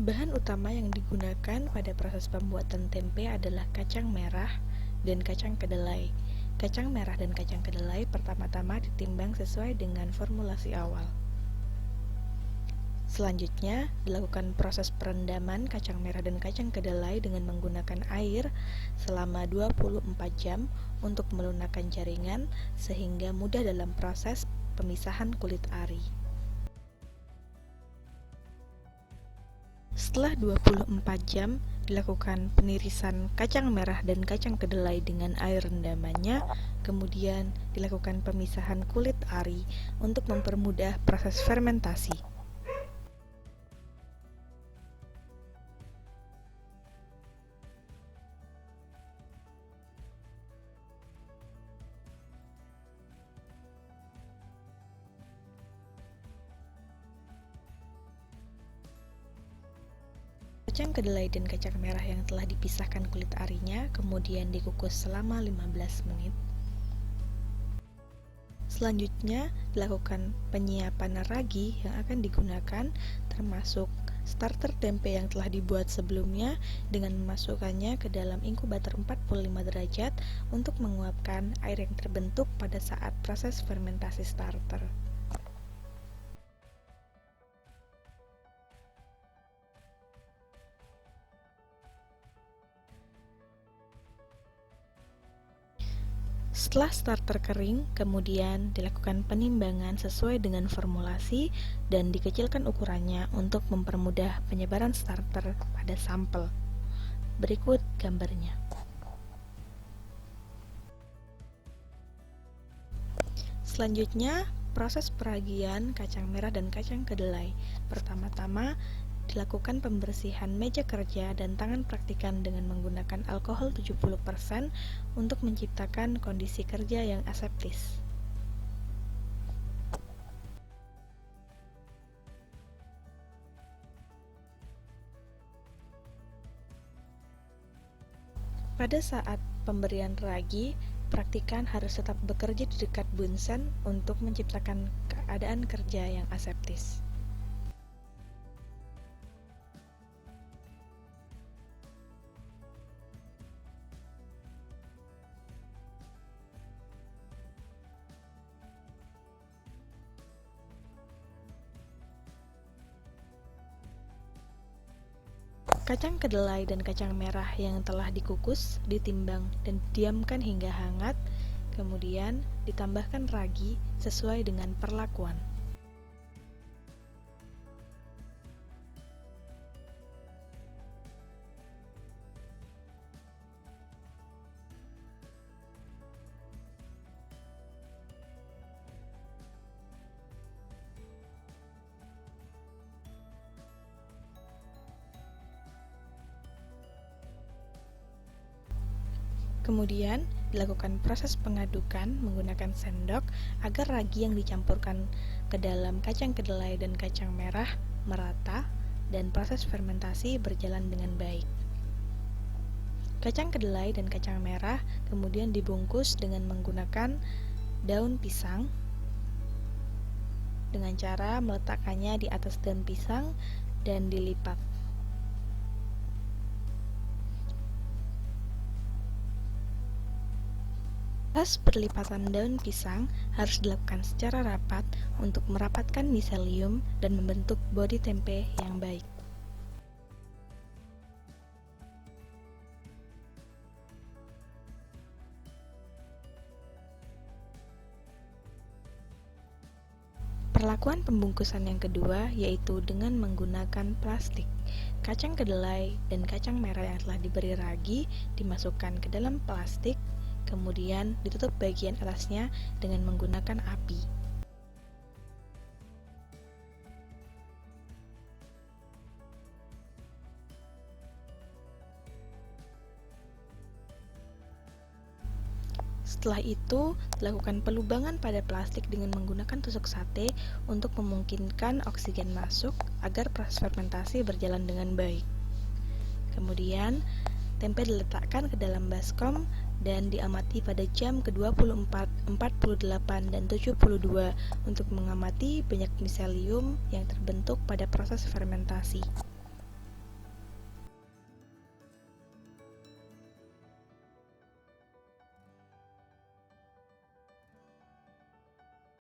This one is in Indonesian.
Bahan utama yang digunakan pada proses pembuatan tempe adalah kacang merah dan kacang kedelai. Kacang merah dan kacang kedelai pertama-tama ditimbang sesuai dengan formulasi awal. Selanjutnya, dilakukan proses perendaman kacang merah dan kacang kedelai dengan menggunakan air selama 24 jam untuk melunakkan jaringan sehingga mudah dalam proses pemisahan kulit ari. Setelah 24 jam, dilakukan penirisan kacang merah dan kacang kedelai dengan air rendamannya, kemudian dilakukan pemisahan kulit ari untuk mempermudah proses fermentasi. Kacang kedelai dan kacang merah yang telah dipisahkan kulit arinya kemudian dikukus selama 15 menit. Selanjutnya dilakukan penyiapan ragi yang akan digunakan termasuk starter tempe yang telah dibuat sebelumnya dengan memasukkannya ke dalam inkubator 45 derajat untuk menguapkan air yang terbentuk pada saat proses fermentasi starter. Setelah starter kering, kemudian dilakukan penimbangan sesuai dengan formulasi dan dikecilkan ukurannya untuk mempermudah penyebaran starter pada sampel. Berikut gambarnya. Selanjutnya, proses peragian kacang merah dan kacang kedelai. Pertama-tama, dilakukan pembersihan meja kerja dan tangan praktikan dengan menggunakan alkohol 70% untuk menciptakan kondisi kerja yang aseptis. Pada saat pemberian ragi, praktikan harus tetap bekerja di dekat bunsen untuk menciptakan keadaan kerja yang aseptis. Kacang kedelai dan kacang merah yang telah dikukus, ditimbang, dan didiamkan hingga hangat, kemudian ditambahkan ragi sesuai dengan perlakuan. Kemudian, dilakukan proses pengadukan menggunakan sendok agar ragi yang dicampurkan ke dalam kacang kedelai dan kacang merah merata dan proses fermentasi berjalan dengan baik. Kacang kedelai dan kacang merah kemudian dibungkus dengan menggunakan daun pisang dengan cara meletakkannya di atas daun pisang dan dilipat. Proses perlipatan daun pisang harus dilakukan secara rapat untuk merapatkan miselium dan membentuk bodi tempe yang baik. Perlakuan pembungkusan yang kedua yaitu dengan menggunakan plastik. Kacang kedelai dan kacang merah yang telah diberi ragi dimasukkan ke dalam plastik, kemudian ditutup bagian atasnya dengan menggunakan api. Setelah itu, lakukan pelubangan pada plastik dengan menggunakan tusuk sate untuk memungkinkan oksigen masuk agar proses fermentasi berjalan dengan baik. Kemudian, tempe diletakkan ke dalam baskom dan diamati pada jam ke-24, 48, dan 72 untuk mengamati banyak miselium yang terbentuk pada proses fermentasi.